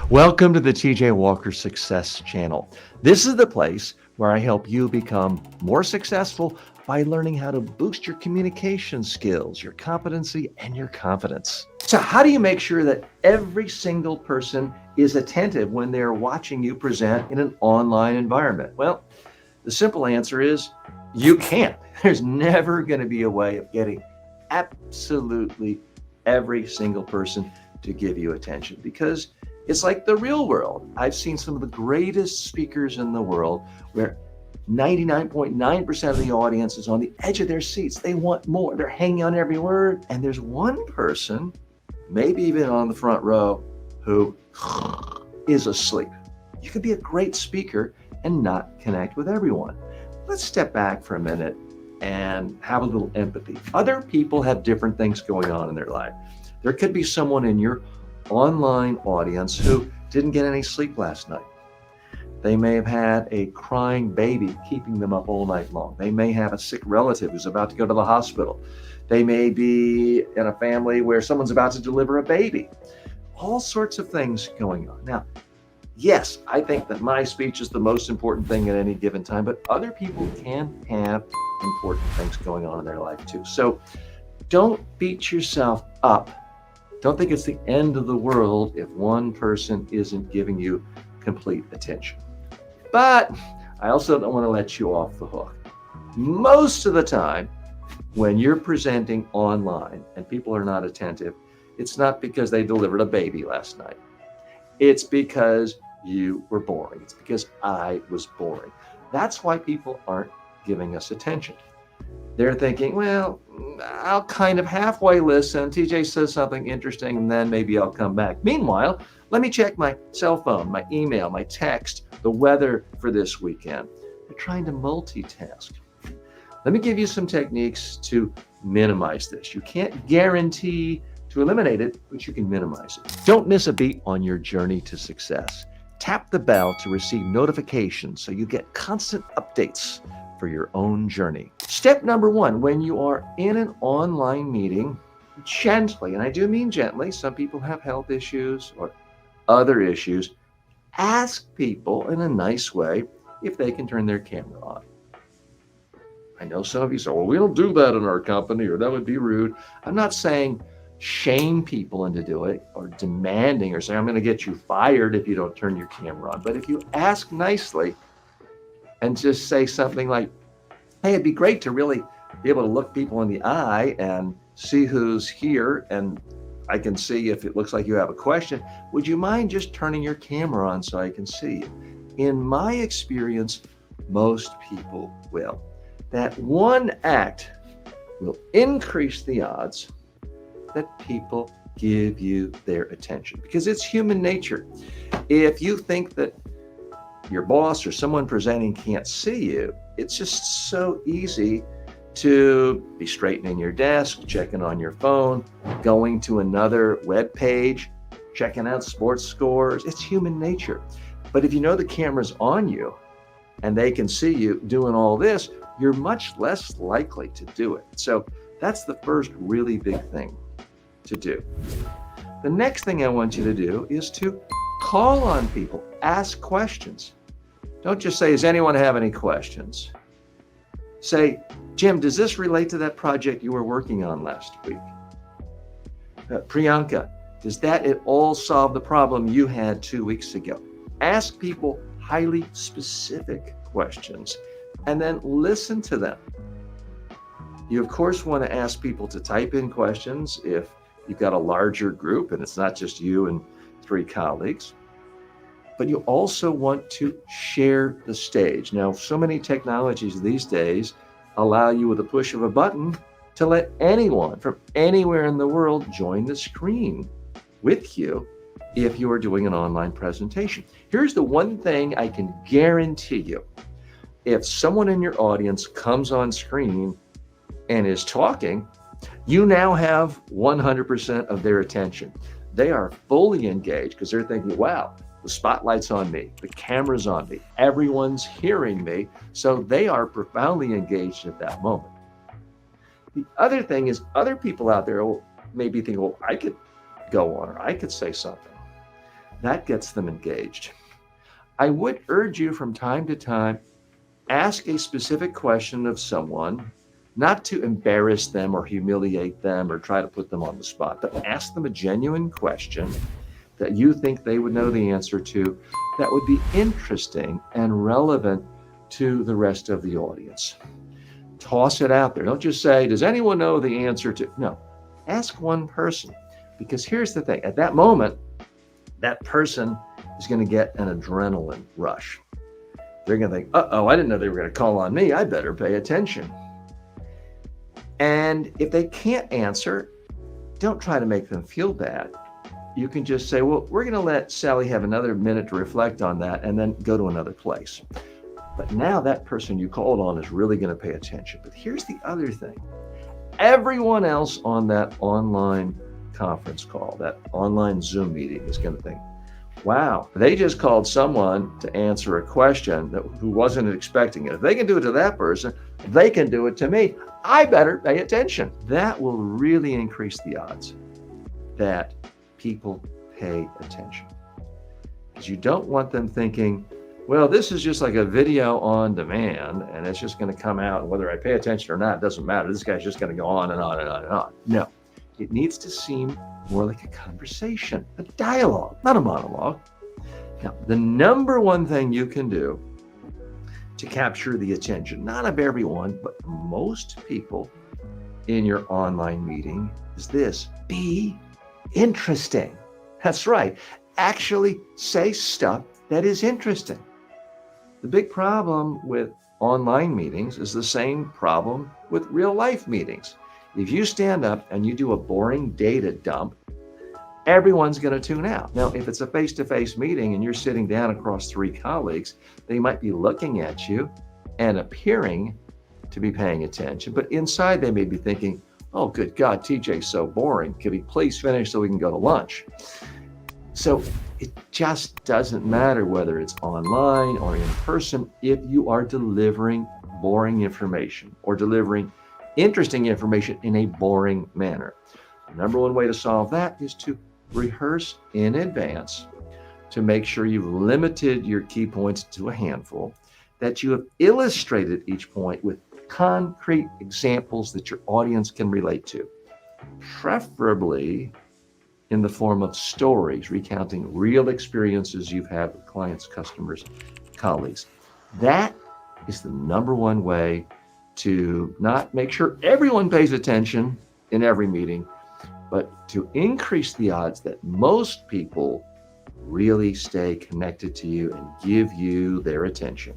Welcome to the TJ Walker Success Channel. This is the place where I help you become more successful by learning how to boost your communication skills, your competency, and your confidence. So, how do you make sure that every single person is attentive when they're watching you present in an online environment? Well, the simple answer is you can't. There's never going to be a way of getting absolutely every single person to give you attention because it's like the real world. I've seen some of the greatest speakers in the world where 99.9% of the audience is on the edge of their seats. They want more. They're hanging on every word. And there's one person, maybe even on the front row, who is asleep. You could be a great speaker and not connect with everyone. Let's step back for a minute and have a little empathy. Other people have different things going on in their life. There could be someone in your online audience who didn't get any sleep last night. They may have had a crying baby keeping them up all night long. They may have a sick relative who's about to go to the hospital. They may be in a family where someone's about to deliver a baby. All sorts of things going on. Now, yes, I think that my speech is the most important thing at any given time, but other people can have important things going on in their life too. So don't beat yourself up. Don't think it's the end of the world if one person isn't giving you complete attention. But I also don't want to let you off the hook. Most of the time, when you're presenting online and people are not attentive, it's not because they delivered a baby last night. It's because you were boring. It's because I was boring. That's why people aren't giving us attention. They're thinking, well, I'll kind of halfway listen. TJ says something interesting, and then maybe I'll come back. Meanwhile, let me check my cell phone, my email, my text, the weather for this weekend. They're trying to multitask. Let me give you some techniques to minimize this. You can't guarantee to eliminate it, but you can minimize it. Don't miss a beat on your journey to success. Tap the bell to receive notifications so you get constant updates for your own journey. Step number one, when you are in an online meeting, gently, and I do mean gently, some people have health issues or other issues, ask people in a nice way if they can turn their camera on. I know some of you say, well, we don't do that in our company, or that would be rude. I'm not saying shame people into doing it or demanding or saying, I'm going to get you fired if you don't turn your camera on. But if you ask nicely and just say something like, hey, it'd be great to really be able to look people in the eye and see who's here, and I can see if it looks like you have a question. Would you mind just turning your camera on so I can see you? In my experience, most people will. That one act will increase the odds that people give you their attention because it's human nature. If you think that your boss or someone presenting can't see you, it's just so easy to be straightening your desk, checking on your phone, going to another web page, checking out sports scores. It's human nature. But if you know the camera's on you and they can see you doing all this, you're much less likely to do it. So that's the first really big thing to do. The next thing I want you to do is to call on people, ask questions. Don't just say, does anyone have any questions? Say, Jim, does this relate to that project you were working on last week? Priyanka, does that at all solve the problem you had 2 weeks ago? Ask people highly specific questions and then listen to them. You, of course, want to ask people to type in questions if you've got a larger group and it's not just you and 3 colleagues. But you also want to share the stage. Now, so many technologies these days allow you with a push of a button to let anyone from anywhere in the world join the screen with you if you are doing an online presentation. Here's the one thing I can guarantee you. If someone in your audience comes on screen and is talking, you now have 100% of their attention. They are fully engaged because they're thinking, wow, the spotlight's on me, the camera's on me, everyone's hearing me, so they are profoundly engaged at that moment. The other thing is other people out there may be thinking, well, I could go on or I could say something. That gets them engaged. I would urge you from time to time, ask a specific question of someone, not to embarrass them or humiliate them or try to put them on the spot, but ask them a genuine question that you think they would know the answer to, that would be interesting and relevant to the rest of the audience. Toss it out there. Don't just say, does anyone know the answer to? No, ask one person. Because here's the thing, at that moment, that person is going to get an adrenaline rush. They're going to think, I didn't know they were going to call on me. I better pay attention. And if they can't answer, don't try to make them feel bad. You can just say, well, we're going to let Sally have another minute to reflect on that and then go to another place. But now that person you called on is really going to pay attention. But here's the other thing. Everyone else on that online conference call, that online Zoom meeting is going to think, wow, they just called someone to answer a question who wasn't expecting it. If they can do it to that person, they can do it to me. I better pay attention. That will really increase the odds that people pay attention. Because you don't want them thinking, well, this is just like a video on demand and it's just going to come out. Whether I pay attention or not, it doesn't matter. This guy's just going to go on and on and on and on. No, it needs to seem more like a conversation, a dialogue, not a monologue. Now, the number one thing you can do to capture the attention, not of everyone, but most people in your online meeting is this: be interesting. That's right. Actually say stuff that is interesting. The big problem with online meetings is the same problem with real life meetings. If you stand up and you do a boring data dump, everyone's going to tune out. Now, if it's a face-to-face meeting and you're sitting down across three colleagues, they might be looking at you and appearing to be paying attention, but inside they may be thinking, oh, good God, TJ's so boring. Could he please finish so we can go to lunch? So it just doesn't matter whether it's online or in person if you are delivering boring information or delivering interesting information in a boring manner. The number one way to solve that is to rehearse in advance, to make sure you've limited your key points to a handful, that you have illustrated each point with concrete examples that your audience can relate to, preferably in the form of stories recounting real experiences you've had with clients, customers, colleagues. That is the number one way to not make sure everyone pays attention in every meeting, but to increase the odds that most people really stay connected to you and give you their attention.